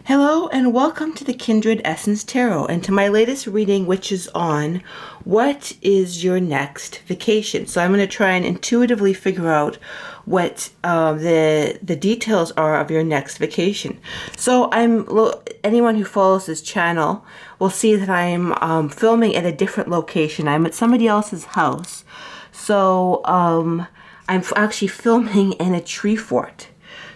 Hello and welcome to the Kindred Essence Tarot and to my latest reading, which is on what is your next vacation. So I'm going to try and intuitively figure out what the details are of your next vacation. So anyone who follows this channel will see that I'm filming at a different location. I'm at somebody else's house. So I'm actually filming in a tree fort.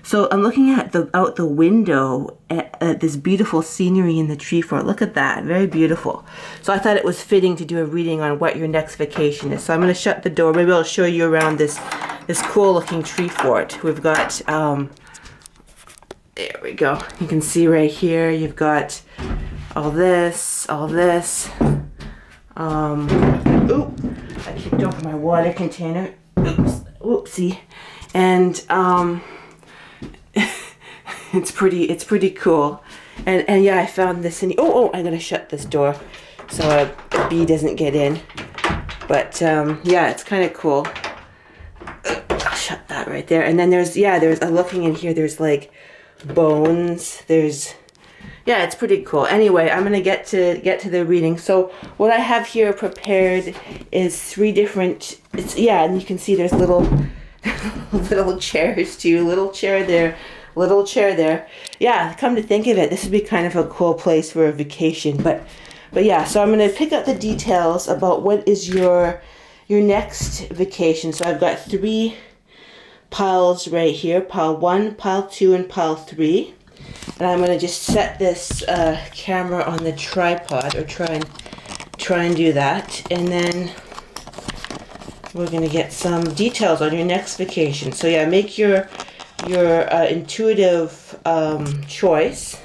So I'm looking at out the window at this beautiful scenery in the tree fort. Look at that, very beautiful. So I thought it was fitting to do a reading on what your next vacation is. So I'm going to shut the door. Maybe I'll show you around this cool looking tree fort. We've got, there we go. You can see right here, you've got all this. Oop, I kicked over my water container. Oops, whoopsie. And, it's pretty cool, and yeah, I found this in. I'm gonna shut this door so a bee doesn't get in. But yeah, it's kind of cool. I'll shut that right there. And then there's looking in here. There's like bones. It's pretty cool. Anyway, I'm gonna get to the reading. So what I have here prepared is three different. And you can see there's little chairs too. Little chair there. Little chair there. Yeah, come to think of it, this would be kind of a cool place for a vacation. But yeah, so I'm going to pick up the details about what is your next vacation. So I've got three piles right here. Pile 1, pile 2, and pile 3. And I'm going to just set this camera on the tripod, or try and do that. And then we're going to get some details on your next vacation. So yeah, make your intuitive choice,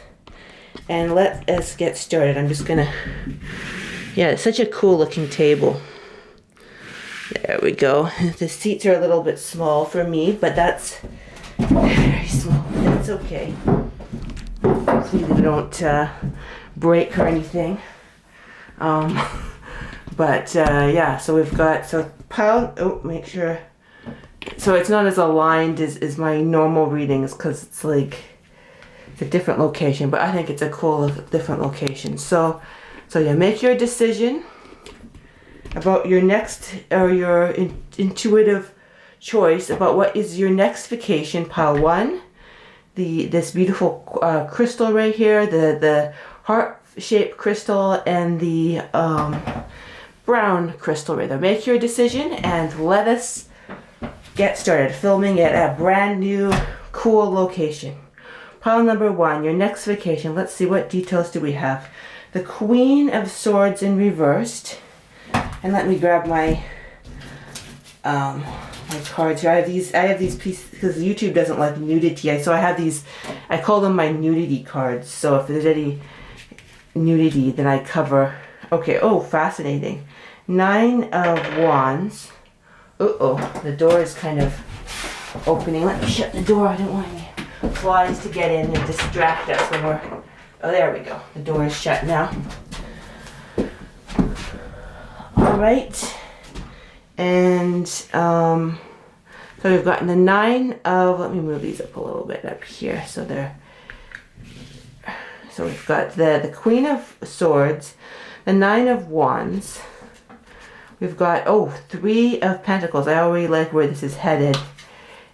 and let us get started. I'm just gonna, it's such a cool looking table. There we go. The seats are a little bit small for me, but that's very small. That's okay. Hopefully they don't break or anything. So we've got, make sure. So it's not as aligned as my normal readings, because it's like it's a different location, but I think it's a cool different location. So yeah, make your decision about your next, or your intuitive choice about what is your next vacation. Pile 1, this beautiful crystal right here, the heart-shaped crystal, and the brown crystal right there. Make your decision and let us get started filming at a brand new cool location. Pile number 1, your next vacation. Let's see, what details do we have? The Queen of Swords in reversed. And let me grab my my cards here. I have these pieces because YouTube doesn't like nudity. So I have these, I call them my nudity cards. So if there's any nudity, then I cover. Okay, fascinating. 9 of Wands. The door is kind of opening. Let me shut the door. I don't want any flies to get in and distract us when we're... Oh, there we go. The door is shut now. All right. And so we've gotten the 9 of... Let me move these up a little bit up here. So we've got the Queen of Swords, the 9 of Wands. We've got, 3 of Pentacles. I already like where this is headed.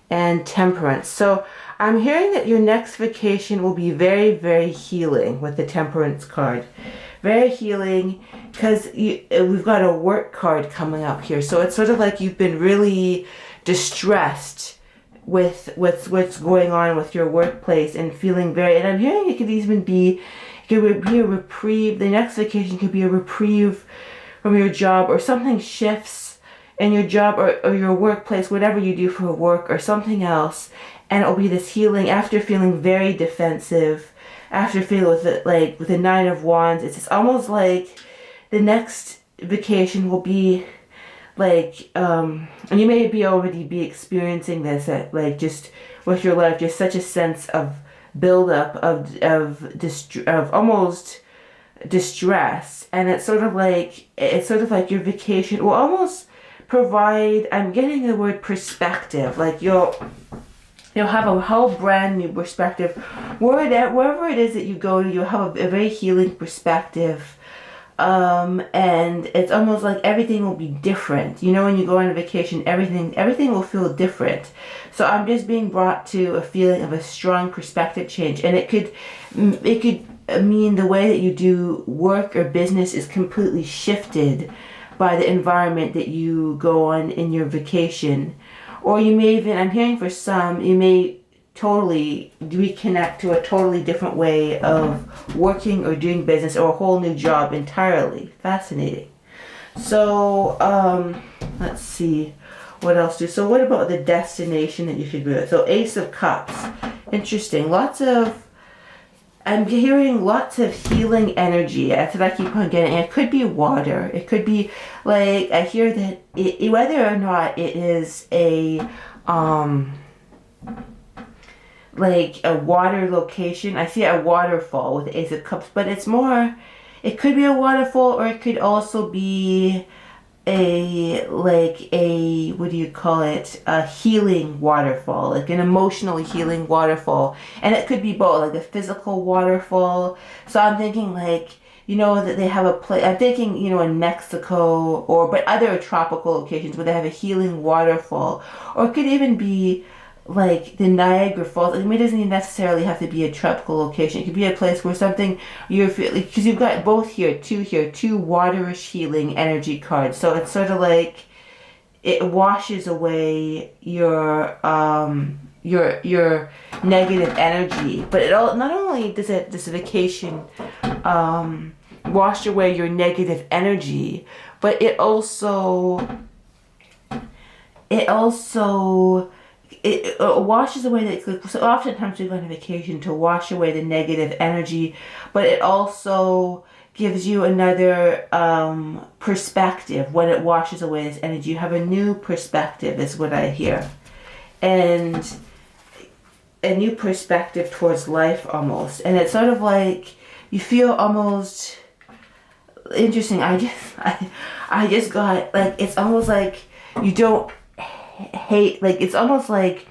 And Temperance. So I'm hearing that your next vacation will be very, very healing with the Temperance card. Very healing, because we've got a work card coming up here. So it's sort of like you've been really distressed with what's going on with your workplace, and feeling very, and I'm hearing it could even be, a reprieve. The next vacation could be a reprieve from your job, or something shifts in your job or your workplace, whatever you do for work or something else, and it'll be this healing after feeling very defensive, after feeling with the 9 of Wands. It's almost like the next vacation will be like, and you may already be experiencing this at, just with your life, just such a sense of buildup of almost distress, and it's sort of like your vacation will almost provide, I'm getting the word perspective, like you'll You'll have a whole brand new perspective. Wherever it is that you go to, you'll have a very healing perspective. And it's almost like everything will be different. You know, when you go on a vacation, everything will feel different. So I'm just being brought to a feeling of a strong perspective change, and it could mean the way that you do work or business is completely shifted by the environment that you go on in your vacation. Or you may even, I'm hearing for some, you may totally reconnect to a totally different way of working or doing business, or a whole new job entirely. Fascinating. So, let's see. What else do? So what about the destination that you should be with? So Ace of Cups. Interesting. I'm hearing lots of healing energy. That's what I keep on getting. And it could be water. It could be like, I hear that whether or not it is like a water location. I see a waterfall with the Ace of Cups, but it's more, it could be a waterfall, or it could also be what do you call it? A healing waterfall, like an emotionally healing waterfall. And it could be both, like a physical waterfall. So I'm thinking like, you know, that they have a place, I'm thinking, you know, in Mexico, but other tropical locations where they have a healing waterfall. Or it could even be like the Niagara Falls. I mean, it doesn't even necessarily have to be a tropical location. It could be a place where something you're feeling, because you've got both two waterish healing energy cards. So it's sort of like it washes away your negative energy. But not only does this vacation wash away your negative energy, but it also it washes away so oftentimes we go on a vacation to wash away the negative energy, but it also gives you another perspective. When it washes away this energy, you have a new perspective, is what I hear. And a new perspective towards life almost. And it's sort of like you feel almost interesting. I just got like, it's almost like you don't hate, like it's almost like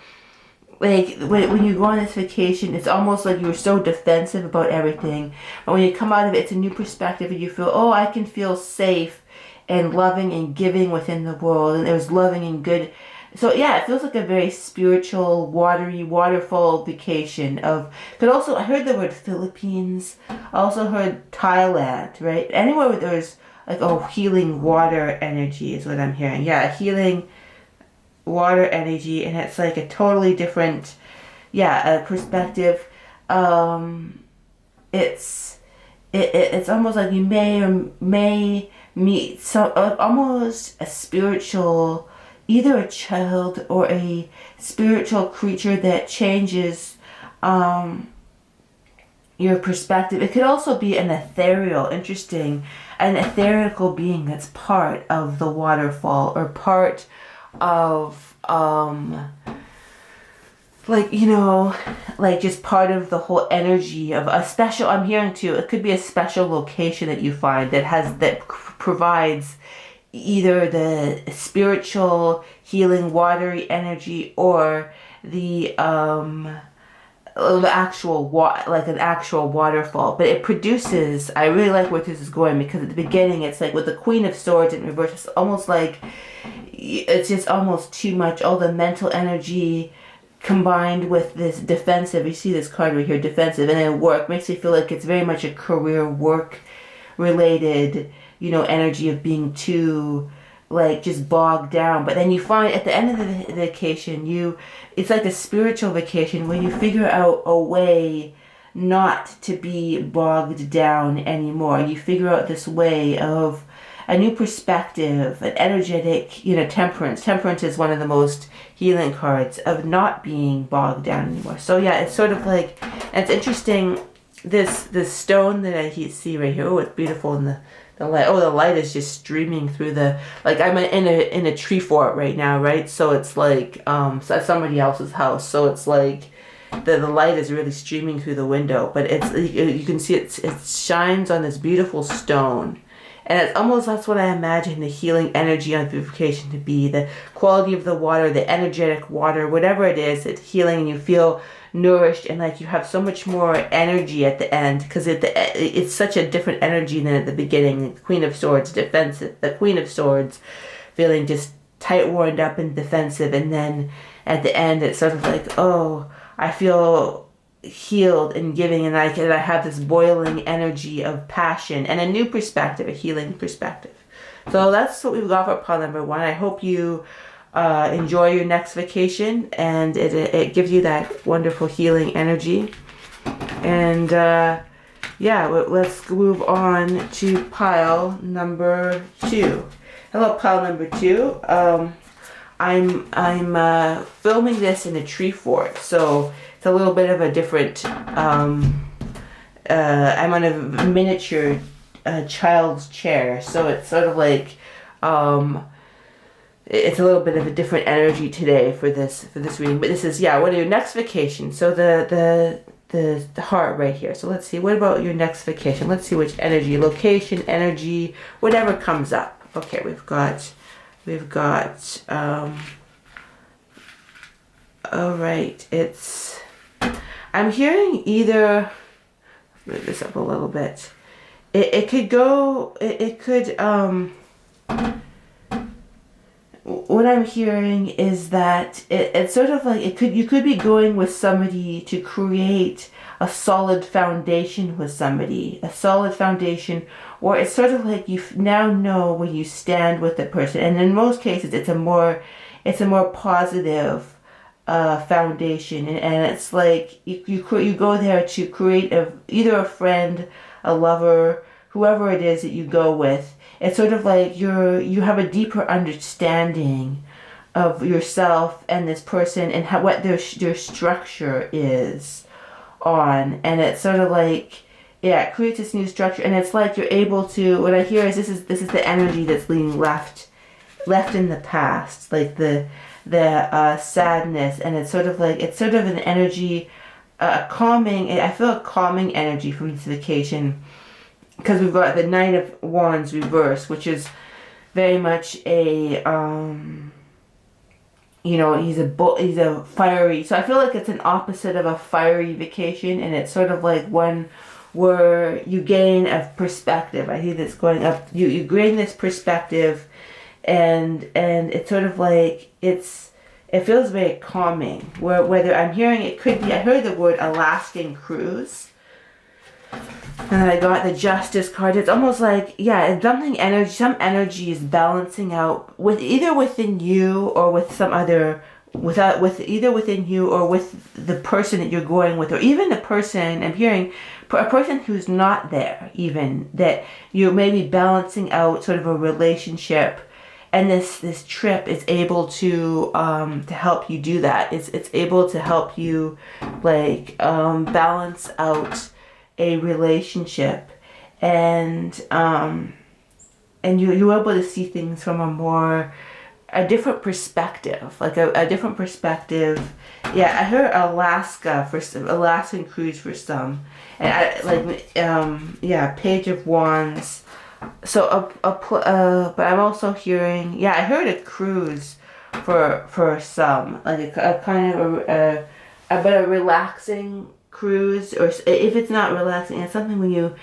when you go on this vacation, it's almost like you're so defensive about everything, but when you come out of it, it's a new perspective, and you feel, oh, I can feel safe and loving and giving within the world, and there's loving and good. So yeah, it feels like a very spiritual, watery, waterfall vacation. Could also, I heard the word Philippines, I also heard Thailand, right? Anywhere where there's like, oh, healing water energy is what I'm hearing. Yeah, healing water energy, and it's like a totally different perspective. It's almost like you may meet almost a spiritual, either a child or a spiritual creature that changes your perspective. It could also be an ethereal being that's part of the waterfall, or part of just part of the whole energy of a special, I'm hearing too, it could be a special location that you find that provides either the spiritual healing watery energy, or the actual an actual waterfall. But it produces, I really like where this is going, because at the beginning it's like with the Queen of Swords in reverse, it's almost like it's just almost too much, all the mental energy combined with this defensive. You see this card right here, defensive, and then work makes me feel like it's very much a career work related, energy of being too just bogged down. But then you find at the end of the vacation, it's like a spiritual vacation where you figure out a way not to be bogged down anymore. You figure out this way of a new perspective, an energetic, temperance. Temperance is one of the most healing cards, of not being bogged down anymore. So yeah, it's sort of like, and it's interesting, this stone that I see right here. Oh, it's beautiful in the light. Oh, the light is just streaming through I'm in a tree fort right now, right? So it's like so at somebody else's house. So it's like the light is really streaming through the window, but it's, you can see it shines on this beautiful stone. And it's almost, that's what I imagine the healing energy on purification to be. The quality of the water, the energetic water, whatever it is, it's healing and you feel nourished and like you have so much more energy at the end because it's such a different energy than at the beginning. The Queen of Swords, defensive. The Queen of Swords feeling just tight, warmed up and defensive. And then at the end, it's sort of like, oh, I feel healed and giving, and I have this boiling energy of passion and a new perspective, a healing perspective. So that's what we've got for pile number 1. I hope you enjoy your next vacation and it gives you that wonderful healing energy. And yeah, let's move on to pile number 2. Hello, pile number 2. I'm filming this in a tree fort, so it's a little bit of a different, I'm on a miniature child's chair, so it's sort of like, it's a little bit of a different energy today for this reading. But this is, yeah, what are your next vacation? So the heart right here. So let's see, what about your next vacation? Let's see which energy, location, energy, whatever comes up. Okay, we've got, all right, it's, I'm hearing either, move this up a little bit. It could go, it could, what I'm hearing is that it's sort of like you could be going with somebody to create a solid foundation with somebody, a solid foundation, or it's sort of like you now know where you stand with the person. And in most cases, it's a more positive foundation, and it's like you go there to create either a friend, a lover, whoever it is that you go with. It's sort of like you have a deeper understanding of yourself and this person and what their structure is on, and it's sort of like, yeah, it creates this new structure, and it's like you're able to. What I hear is this is the energy that's being left in the past, like the sadness, and it's sort of an energy, calming. I feel a calming energy from this vacation. Because we've got the Knight of Wands reverse, which is very much a, he's a fiery. So I feel like it's an opposite of a fiery vacation, and it's sort of like one where you gain a perspective. I see this going up. You gain this perspective, and it's sort of like it feels very calming. Whether I'm hearing, it could be, I heard the word Alaskan cruise. And I got the Justice card. It's almost like, yeah, some energy is balancing out either within you or with some other, either within you or with the person that you're going with, or even the person, I'm hearing, a person who's not there, even, that you may be balancing out sort of a relationship. And this trip is able to help you do that. It's able to help you balance out a relationship, and you're able to see things from a different perspective, like a different perspective. Yeah, I heard Alaskan cruise for some, and Page of Wands. So but I'm also hearing, yeah, I heard a cruise for some, like a kind of a relaxing cruise, or if it's not relaxing, it's something when you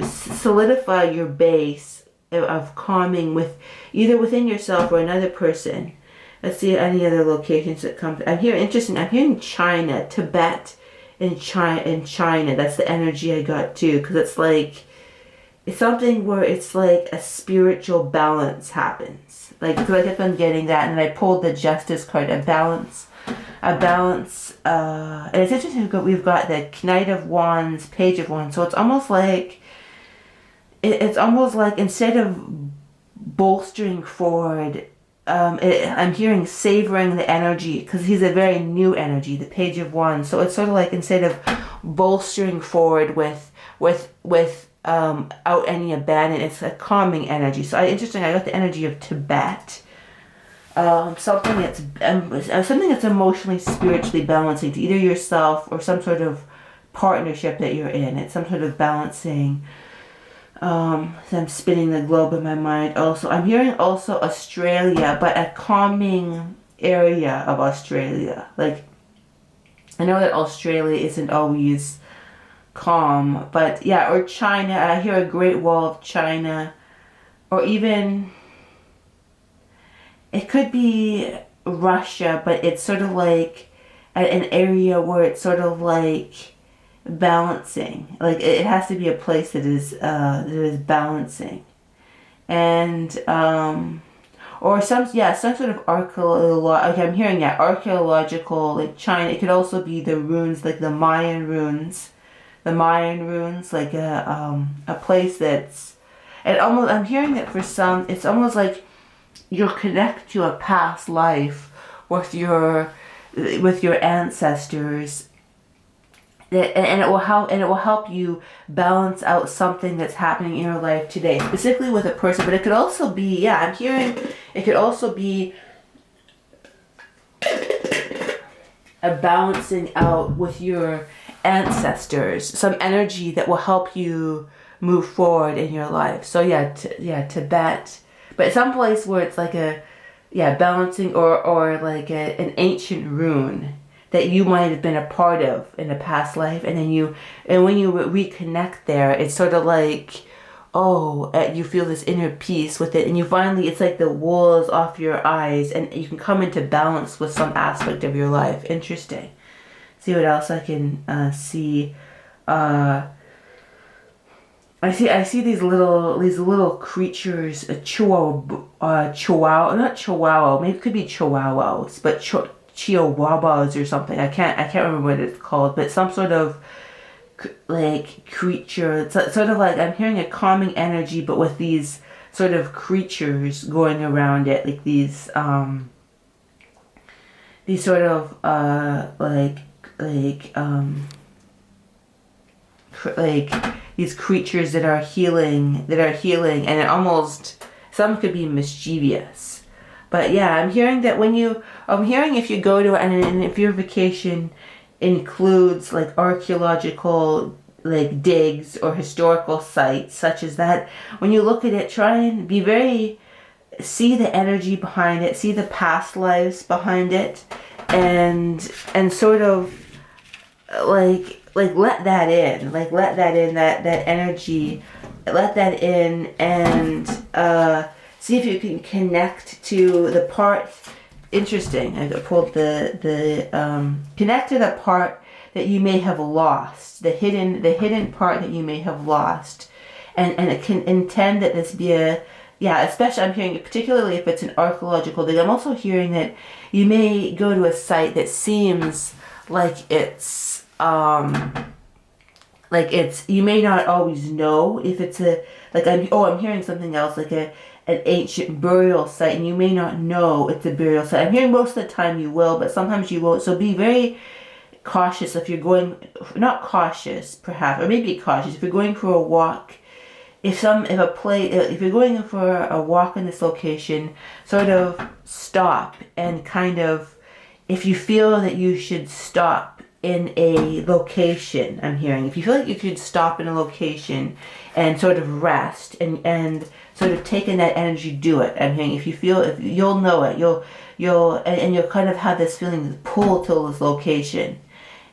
solidify your base of calming with either within yourself or another person. Let's see any other locations that come. I'm hearing China, Tibet, and China. That's the energy I got too, because it's something where it's like a spiritual balance happens. Because I kept on getting that, and then I pulled the Justice card, a balance, and it's interesting because we've got the Knight of Wands, Page of Wands, so it's almost like instead of bolstering forward, I'm hearing savoring the energy, because he's a very new energy, the Page of Wands, so it's sort of like instead of bolstering forward out any abandon, it's a calming energy. So I got the energy of Tibet. Something that's emotionally, spiritually balancing to either yourself or some sort of partnership that you're in. It's some sort of balancing. So I'm spinning the globe in my mind. Also, I'm hearing also Australia, but a calming area of Australia. Like, I know that Australia isn't always calm, but yeah, or China. I hear a Great Wall of China, or even it could be Russia, but it's sort of like an area where it's sort of like balancing. Like it has to be a place that is balancing, and or some sort of archaeological. Okay, I'm hearing that archaeological, like China. It could also be the ruins, like the Mayan ruins, like a place that's. And almost, I'm hearing that for some, it's almost like you'll connect to a past life with your ancestors, and it will help you balance out something that's happening in your life today, specifically with a person. But it could also be, yeah, I'm hearing it could also be a balancing out with your ancestors, some energy that will help you move forward in your life. So Tibet, but some place where it's like a balancing, or like an ancient rune that you might have been a part of in a past life, and when you reconnect there, it's sort of like, you feel this inner peace with it, and you finally, it's like the wool is off your eyes, and you can come into balance with some aspect of your life. Interesting. See what else I can see. I see these little creatures, chihuahua, not chihuahua, maybe it could be chihuahuas, but chihuahuas or something. I can't remember what it's called, but some sort of like creature. It's sort of like I'm hearing a calming energy, but with these sort of creatures going around it, like these sort of like these creatures that are healing, and it almost, some could be mischievous. But yeah, I'm hearing that if you go to, and if your vacation includes like archaeological like digs or historical sites such as that, when you look at it, try and see the energy behind it, see the past lives behind it, and sort of like let that in, that energy, let that in, and see if you can connect to the part. Interesting. I pulled the connect to the part that you may have lost, the hidden part that you may have lost, and it can intend that this be especially I'm hearing, particularly if it's an archaeological dig. I'm also hearing that you may go to a site that seems like it's you may not always know if it's I'm hearing something else, like an ancient burial site, and you may not know it's a burial site. I'm hearing most of the time you will, but sometimes you won't. So be very cautious if you're going, not cautious perhaps, or maybe cautious if you're going for a walk. If you're going for a walk in this location, sort of stop and kind of, if you feel that you should stop in a location, I'm hearing, if you feel like you should stop in a location and sort of rest and sort of take in that energy, do it. I'm hearing, if you'll know it, you'll kind of have this feeling, pull to this location.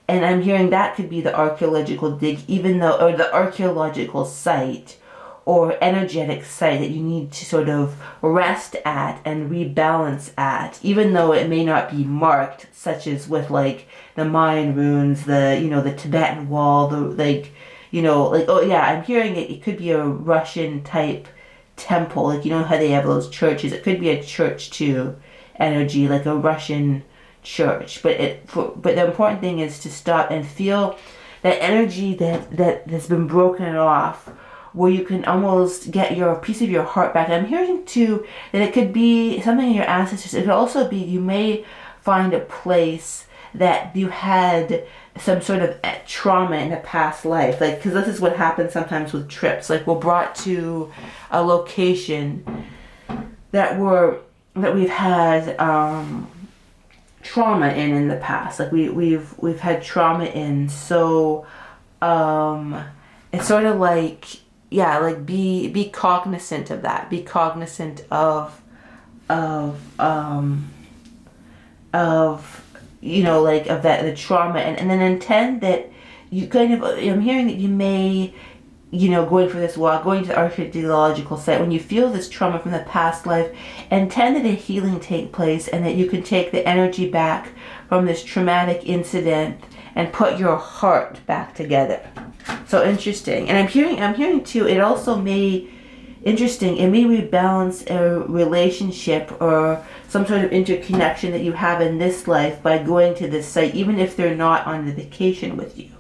And I'm hearing that could be the archaeological dig, or the archaeological site or energetic site that you need to sort of rest at and rebalance at, even though it may not be marked, such as with like the Mayan ruins, the Tibetan wall, I'm hearing it could be a Russian type temple, like how they have those churches. It could be a church too, energy, like a Russian church. But the important thing is to stop and feel that energy that's been broken off, where you can almost get your piece of your heart back. I'm hearing too that it could be something in your ancestors. It could also be, you may find a place that you had some sort of trauma in a past life, like, because this is what happens sometimes with trips. Like, we're brought to a location that we've had trauma in the past. Like we've had trauma in. So it's sort of like, yeah, like be cognizant of that. Be cognizant of like of that, the trauma, and then intend that you kind of, I'm hearing that you may, going for this walk, going to the archaeological site, when you feel this trauma from the past life, intend that a healing take place and that you can take the energy back from this traumatic incident and put your heart back together. So interesting. And I'm hearing too, it also may, interesting, it may rebalance a relationship or some sort of interconnection that you have in this life by going to this site, even if they're not on the vacation with you,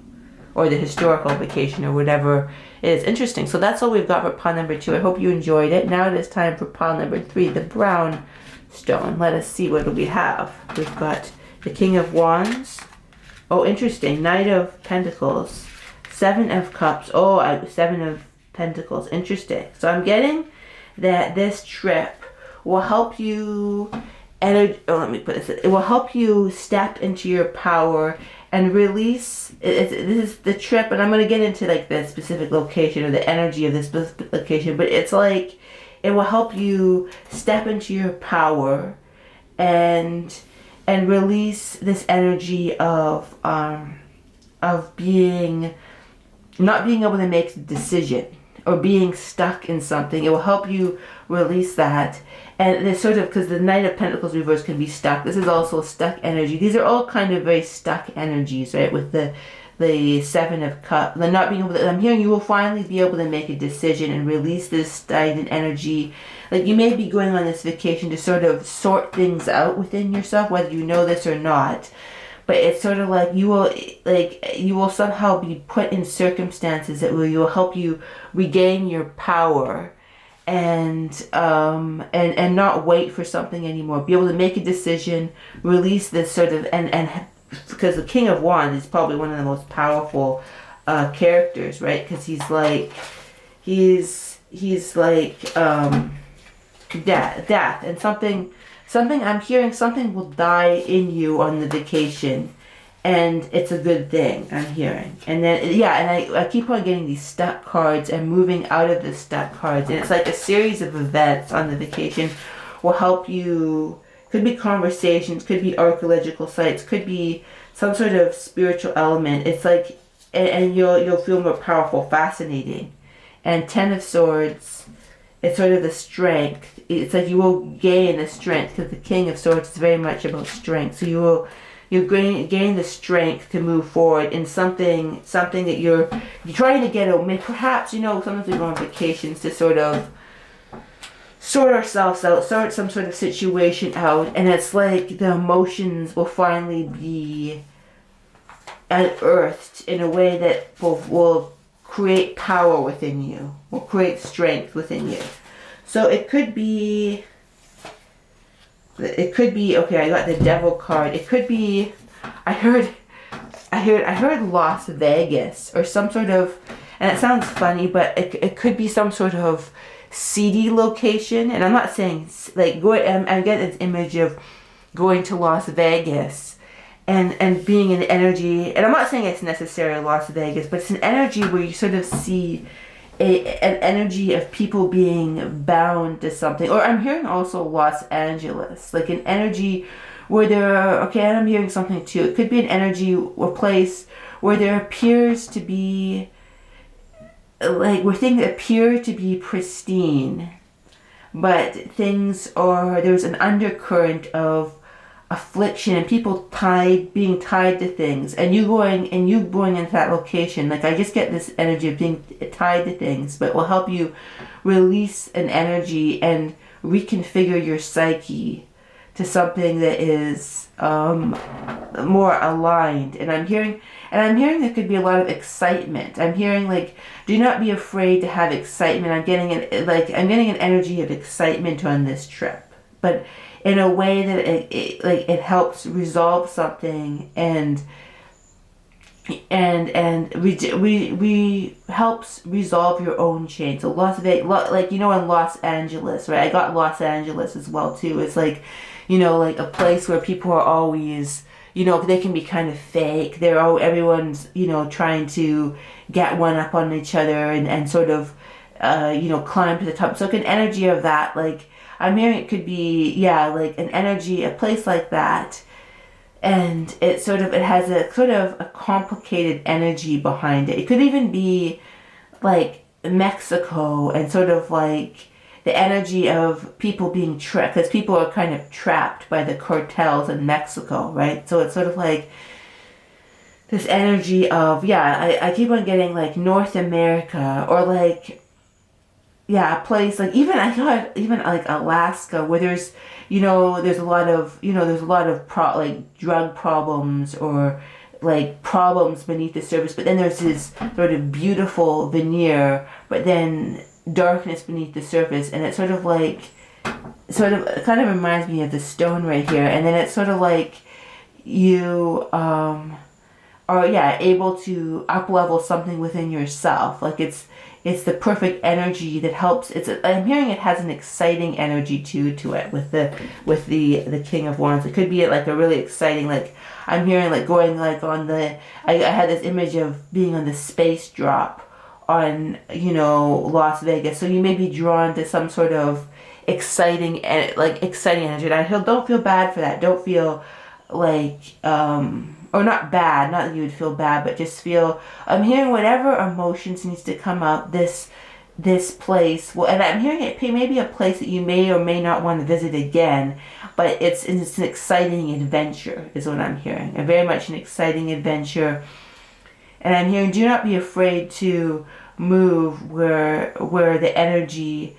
or the historical vacation, or whatever it is. Interesting. So that's all we've got for pile number 2. I hope you enjoyed it. Now it is time for pile number 3, the brown stone. Let us see what we have. We've got the King of Wands. Oh, interesting. Knight of Pentacles. 7 of Cups. Oh, 7 of Pentacles. Interesting. So I'm getting that this trip will help you, it will help you step into your power and release. This is the trip, and I'm going to get into like the specific location or the energy of this specific location, but it's like it will help you step into your power and release this energy of being, not being able to make a decision or being stuck in something. It will help you release that. And there's sort of, because the Knight of Pentacles reverse can be stuck. This is also a stuck energy. These are all kind of very stuck energies, right? With the 7 of Cups, the not being able to, I'm hearing you will finally be able to make a decision and release this stagnant energy. Like you may be going on this vacation to sort of sort things out within yourself, whether you know this or not. But it's sort of like you will somehow be put in circumstances that will help you regain your power and not wait for something anymore. Be able to make a decision, release this sort of, and because the King of Wands is probably one of the most powerful characters, right? Because he's like death, and something I'm hearing, something will die in you on the vacation, and it's a good thing, I'm hearing. And then, yeah, and I keep on getting these stuck cards and moving out of the stuck cards, and it's like a series of events on the vacation will help you. Could be conversations, could be archaeological sites, could be some sort of spiritual element. It's like, and you'll feel more powerful, fascinating. And 10 of Swords, it's sort of the strength. It's like you will gain the strength, because the King of Swords is very much about strength. So you gain the strength to move forward in something that you're trying to get over. Perhaps, sometimes we go on vacations to sort of sort ourselves out, sort some sort of situation out, and it's like the emotions will finally be unearthed in a way that will create power within you, will create strength within you. So it could be, okay, I got the Devil card. It could be, I heard Las Vegas or some sort of, and it sounds funny, but it could be some sort of seedy location. And I'm not saying like I'm getting this image of going to Las Vegas and being an energy, and I'm not saying it's necessarily Las Vegas, but it's an energy where you sort of see an energy of people being bound to something. Or I'm hearing also Los Angeles, like an energy where there are, okay, and I'm hearing something too. It could be an energy or place where there appears to be, like, where things appear to be pristine, but there's an undercurrent of affliction and people being tied to things, and you going into that location. Like, I just get this energy of being tied to things, but it will help you release an energy and reconfigure your psyche to something that is more aligned. And I'm hearing there could be a lot of excitement. I'm hearing, like, do not be afraid to have excitement. I'm getting an energy of excitement on this trip, but in a way that it helps resolve something and helps resolve your own chain. So Las Vegas, like, in Los Angeles, right? I got Los Angeles as well too. It's like, like a place where people are always, they can be kind of fake. Everyone's, trying to get one up on each other and sort of climb to the top. So like an energy of that, like I'm hearing it could be, yeah, like an energy, a place like that. And it has a sort of a complicated energy behind it. It could even be like Mexico and sort of like the energy of people being trapped, because people are kind of trapped by the cartels in Mexico, right? So it's sort of like this energy of, yeah, I keep on getting like North America, or like, yeah, a place like, even I thought even like Alaska, where there's a lot of, like drug problems, or like problems beneath the surface, but then there's this sort of beautiful veneer, but then darkness beneath the surface. And it's sort of it kind of reminds me of the stone right here. And then it's sort of like you are, yeah, able to up level something within yourself. Like it's the perfect energy that helps. I'm hearing it has an exciting energy to it with the King of Wands. It could be like a really exciting, like I'm hearing like going like on the, I had this image of being on the space drop on, Las Vegas. So you may be drawn to some sort of exciting energy. And don't feel bad for that. Don't feel like, or not bad, not that you would feel bad, but just feel, I'm hearing whatever emotions needs to come up, this place, well, and I'm hearing it may be a place that you may or may not want to visit again, but it's an exciting adventure is what I'm hearing, very much an exciting adventure. And I'm hearing, do not be afraid to move where the energy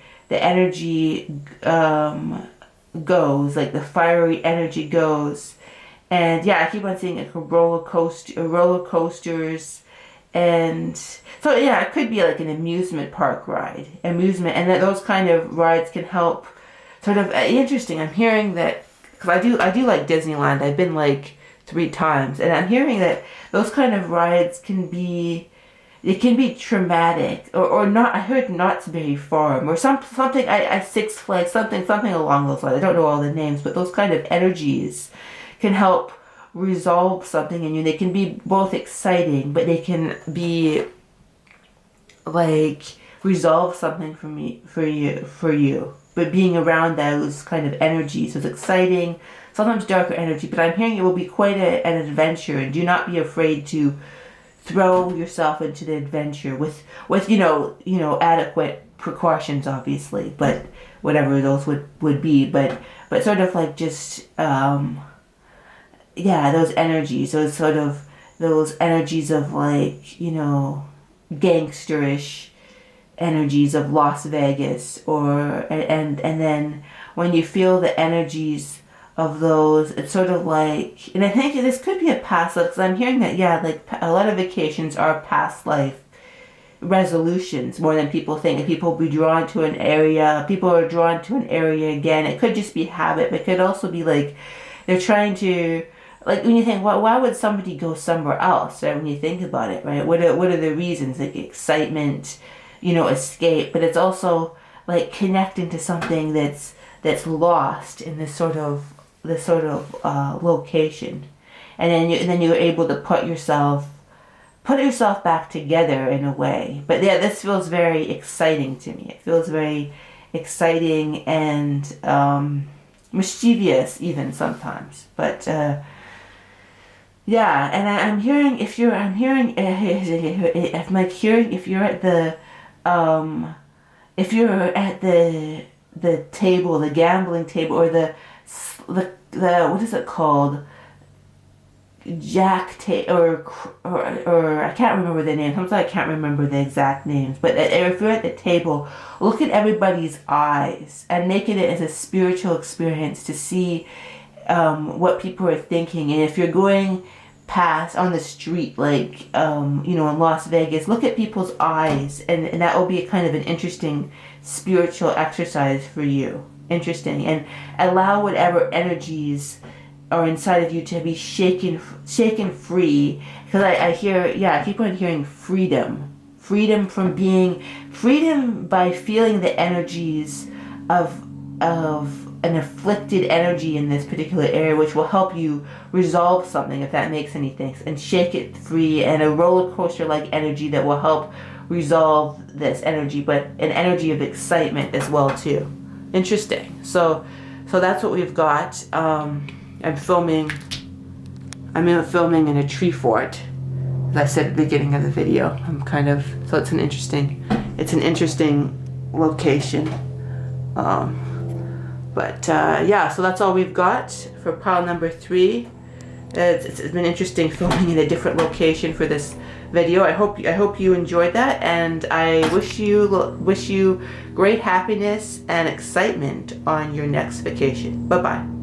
goes, like the fiery energy goes. And yeah, I keep on seeing like roller coasters, and so yeah, it could be like an amusement park ride, and that those kind of rides can help. Sort of interesting. I'm hearing that, because I do like Disneyland. I've been like 3 times, and I'm hearing that those kind of rides can be traumatic, or not. I heard Knott's Berry Farm or something. I Six Flags, something along those lines. I don't know all the names, but those kind of energies can help resolve something in you. They can be both exciting, but they can be like resolve something for you. But being around those kind of energies is exciting, sometimes darker energy. But I'm hearing it will be quite an adventure, and do not be afraid to throw yourself into the adventure with adequate precautions, obviously, but whatever those would be. But sort of like just yeah, those energies, those energies of like, gangsterish energies of Las Vegas, and then when you feel the energies of those, it's sort of like, and I think this could be a past life, because I'm hearing that, yeah, like a lot of vacations are past life resolutions more than people think. And people be drawn to an area, people are drawn to an area again. It could just be habit, but it could also be like they're trying to, like when you think, well, why would somebody go somewhere else, right? When you think about it, right? What are the reasons? Like excitement, escape, but it's also like connecting to something that's lost in this sort of location, and then you're able to put yourself back together in a way. But yeah, this feels very exciting to me. It feels very exciting and mischievous even sometimes. But yeah, and I'm hearing if you're at the table, the gambling table, or the what is it called? Or I can't remember the name. Sometimes I can't remember the exact names. But if you're at the table, look at everybody's eyes and make it as a spiritual experience to see what people are thinking. And if you're going past on the street, like in Las Vegas, look at people's eyes, and that will be a kind of an interesting spiritual exercise for you. Interesting, and allow whatever energies are inside of you to be shaken free. Because I keep on hearing freedom by feeling the energies of an afflicted energy in this particular area, which will help you resolve something, if that makes any sense, and shake it free, and a roller coaster like energy that will help resolve this energy, but an energy of excitement as well too. Interesting. So that's what we've got. I'm filming in a tree fort, as I said at the beginning of the video. So it's an interesting location. Yeah, so that's all we've got for pile number 3. It's been interesting filming in a different location for this video. I hope you enjoyed that, and I wish you great happiness and excitement on your next vacation. Bye bye.